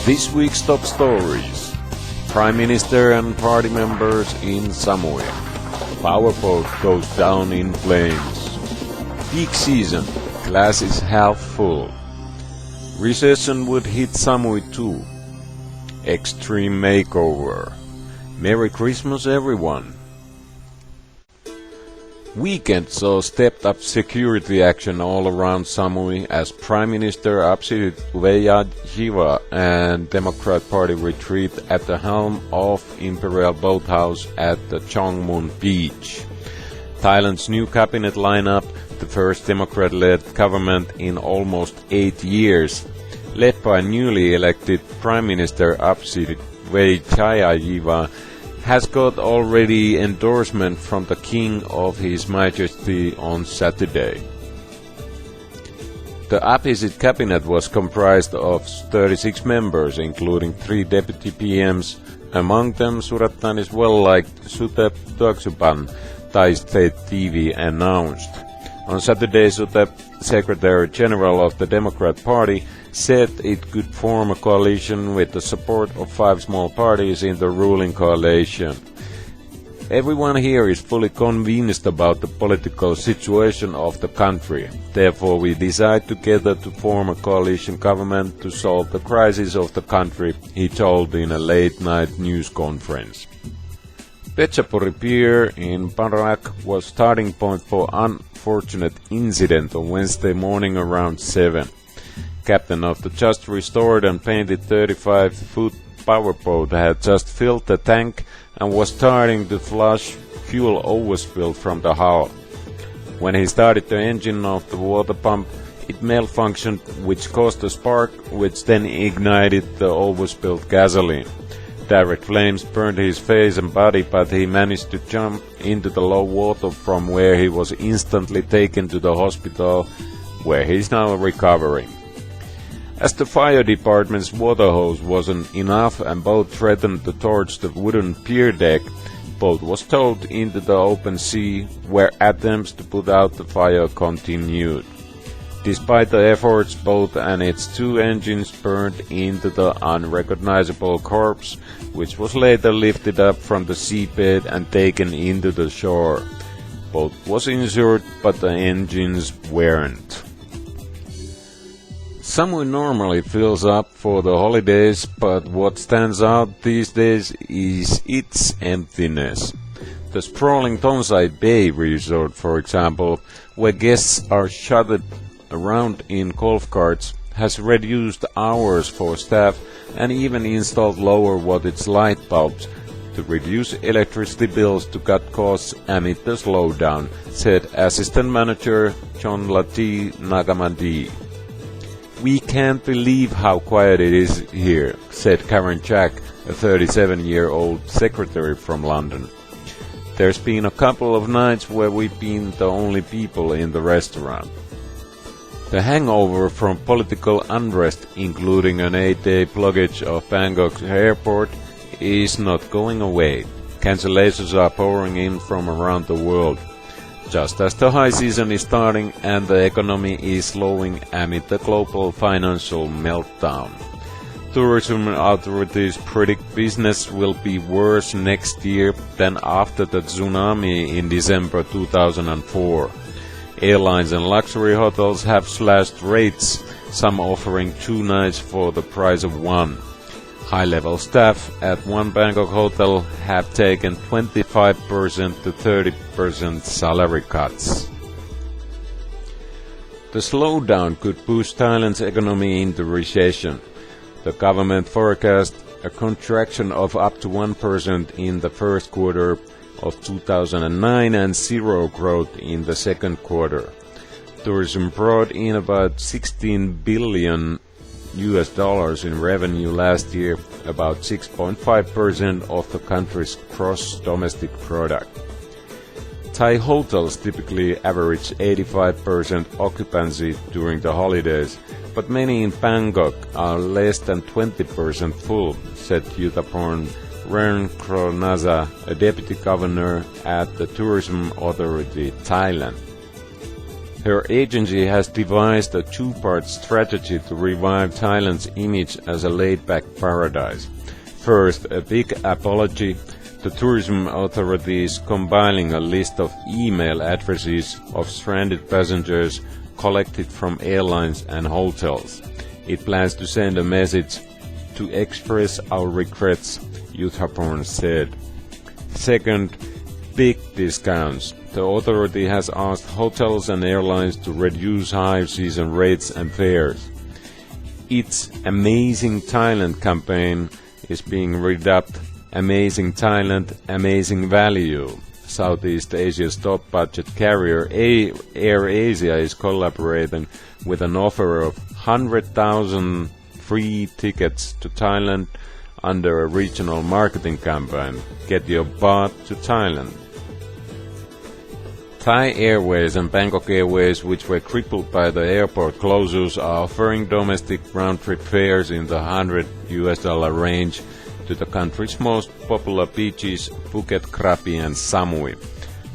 This week's top stories. Prime Minister and party members in Samui. Powerboat goes down in flames. Peak season. Glass is half full. Recession would hit Samui too. Extreme makeover. Merry Christmas everyone. Weekend saw stepped up security action all around Samui as Prime Minister Thaugsuban and Democrat Party retreat at the helm of Imperial Boathouse at the Chongmun beach. Thailand's new cabinet lineup, the first Democrat-led government in almost 8 years, led by newly elected Prime Minister Thaugsuban, has got already endorsement from the King of His Majesty on Saturday. The opposite cabinet was comprised of 36 members, including 3 deputy PMs, among them Surattani's well-liked Suthep Thaugsuban, Thai State TV announced. On Saturday, Suthep, Secretary General of the Democrat Party, said it could form a coalition with the support of 5 small parties in the ruling coalition. Everyone here is fully convinced about the political situation of the country. Therefore, we decide together to form a coalition government to solve the crisis of the country, he told in a late-night news conference. Pechapuri Pier in Parak was starting point for unfortunate incident on Wednesday morning around 7. Captain of the just restored and painted 35-foot powerboat had just filled the tank and was starting to flush fuel overspill from the hull. When he started the engine of the water pump, it malfunctioned, which caused a spark, which then ignited the overspilled gasoline. Direct flames burned his face and body, but he managed to jump into the low water, from where he was instantly taken to the hospital, where he is now recovering. As the fire department's water hose wasn't enough and boat threatened to torch the wooden pier deck, boat was towed into the open sea, where attempts to put out the fire continued. Despite the efforts, boat and its 2 engines burned into the unrecognizable corpse, which was later lifted up from the seabed and taken into the shore. Boat was injured, but the engines weren't. Samui normally fills up for the holidays, but what stands out these days is its emptiness. The sprawling Tonsai Bay resort, for example, where guests are shuttled around in golf carts, has reduced hours for staff and even installed lower wattage light bulbs to reduce electricity bills to cut costs amid the slowdown, said Assistant Manager John Lati Nagamadi. We can't believe how quiet it is here, said Karen Jack, a 37-year-old secretary from London. There's been a couple of nights where we've been the only people in the restaurant. The hangover from political unrest, including an 8-day blockage of Bangkok's airport, is not going away. Cancellations are pouring in from around the world, just as the high season is starting and the economy is slowing amid the global financial meltdown. Tourism authorities predict business will be worse next year than after the tsunami in December 2004. Airlines and luxury hotels have slashed rates, some offering 2 nights for the price of 1. High-level staff at one Bangkok hotel have taken 25% to 30% salary cuts. The slowdown could push Thailand's economy into recession. The government forecast a contraction of up to 1% in the first quarter of 2009 and 0 growth in the second quarter. Tourism brought in about $16 billion in revenue last year, about 6.5% of the country's gross domestic product. Thai hotels typically average 85% occupancy during the holidays, but many in Bangkok are less than 20% full, said Yuthaporn Renkronaza, a deputy governor at the Tourism Authority, Thailand. Her agency has devised a two-part strategy to revive Thailand's image as a laid-back paradise. First, a big apology. The tourism authority is compiling a list of email addresses of stranded passengers collected from airlines and hotels. It plans to send a message to express our regrets, Yuthaporn said. Second, big discounts. The authority has asked hotels and airlines to reduce high season rates and fares. Its Amazing Thailand campaign is being redubbed Amazing Thailand, Amazing Value. Southeast Asia's top budget carrier Air Asia is collaborating with an offer of 100,000 free tickets to Thailand under a regional marketing campaign. Get your butt to Thailand. Thai Airways and Bangkok Airways, which were crippled by the airport closures, are offering domestic round-trip fares in the $100 range to the country's most popular beaches, Phuket, Krabi and Samui.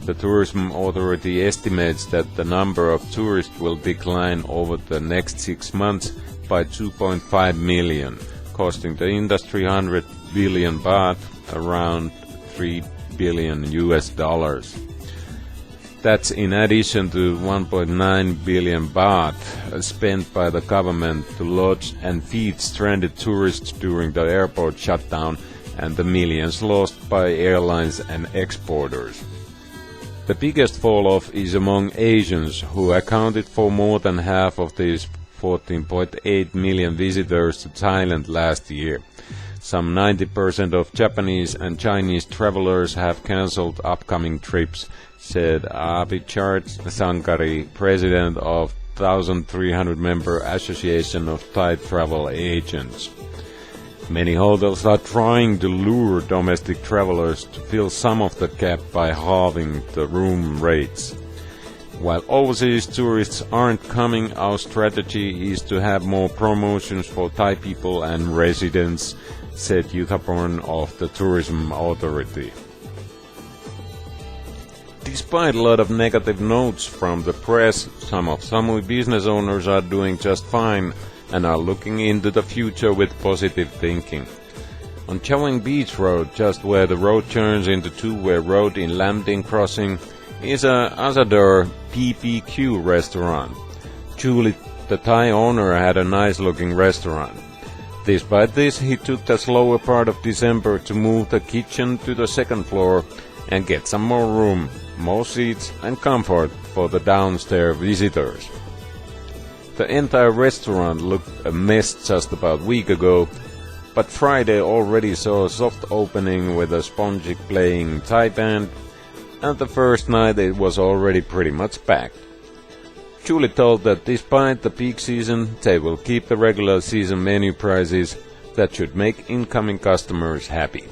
The tourism authority estimates that the number of tourists will decline over the next 6 months by 2.5 million, costing the industry 100 billion baht, around $3 billion. That's in addition to 1.9 billion baht spent by the government to lodge and feed stranded tourists during the airport shutdown and the millions lost by airlines and exporters. The biggest fall-off is among Asians, who accounted for more than half of these 14.8 million visitors to Thailand last year. Some 90% of Japanese and Chinese travelers have cancelled upcoming trips, said Abhichart Sankari, president of 1,300-member Association of Thai Travel Agents. Many hotels are trying to lure domestic travelers to fill some of the gap by halving the room rates. While overseas tourists aren't coming, our strategy is to have more promotions for Thai people and residents, said Yuthaporn of the Tourism Authority. Despite a lot of negative notes from the press, some of Samui business owners are doing just fine and are looking into the future with positive thinking. On Chaweng Beach Road, just where the road turns into two-way road in Lamding Crossing, is a Asador PPQ restaurant. Julie, the Thai owner, had a nice-looking restaurant. Despite this, he took the slower part of December to move the kitchen to the second floor and get some more room, more seats and comfort for the downstairs visitors. The entire restaurant looked a mess just about a week ago, but Friday already saw a soft opening with a Spongic playing Thai band, and the first night it was already pretty much packed. Julie told that despite the peak season, they will keep the regular season menu prices that should make incoming customers happy.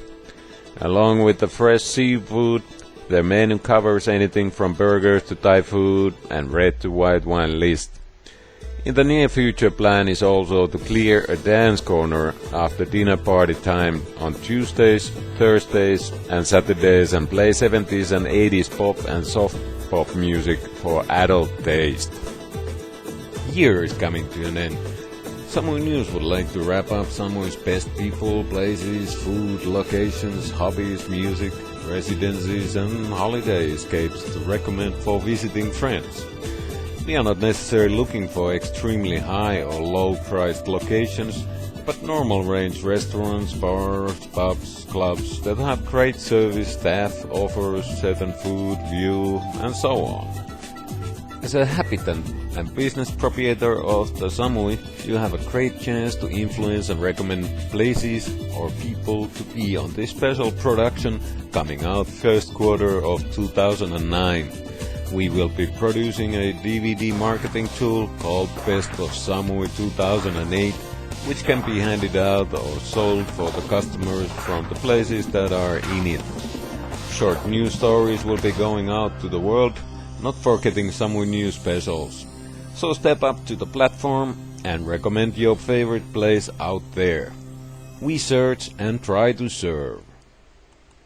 Along with the fresh seafood, their menu covers anything from burgers to Thai food and red to white wine list. In the near future, plan is also to clear a dance corner after dinner party time on Tuesdays, Thursdays and Saturdays and play 70s and 80s pop and soft pop music for adult taste. Year is coming to an end. Samui News would like to wrap up Samui's best people, places, food, locations, hobbies, music, residencies and holiday escapes to recommend for visiting friends. We are not necessarily looking for extremely high or low-priced locations, but normal range restaurants, bars, pubs, clubs that have great service, staff, offers, certain food, view, and so on. As a habitant and business proprietor of the Samui, you have a great chance to influence and recommend places or people to be on this special production coming out first quarter of 2009. We will be producing a DVD marketing tool called Best of Samui 2008, which can be handed out or sold for the customers from the places that are in it. Short news stories will be going out to the world, not forgetting Samui news specials. So step up to the platform and recommend your favorite place out there. We search and try to serve.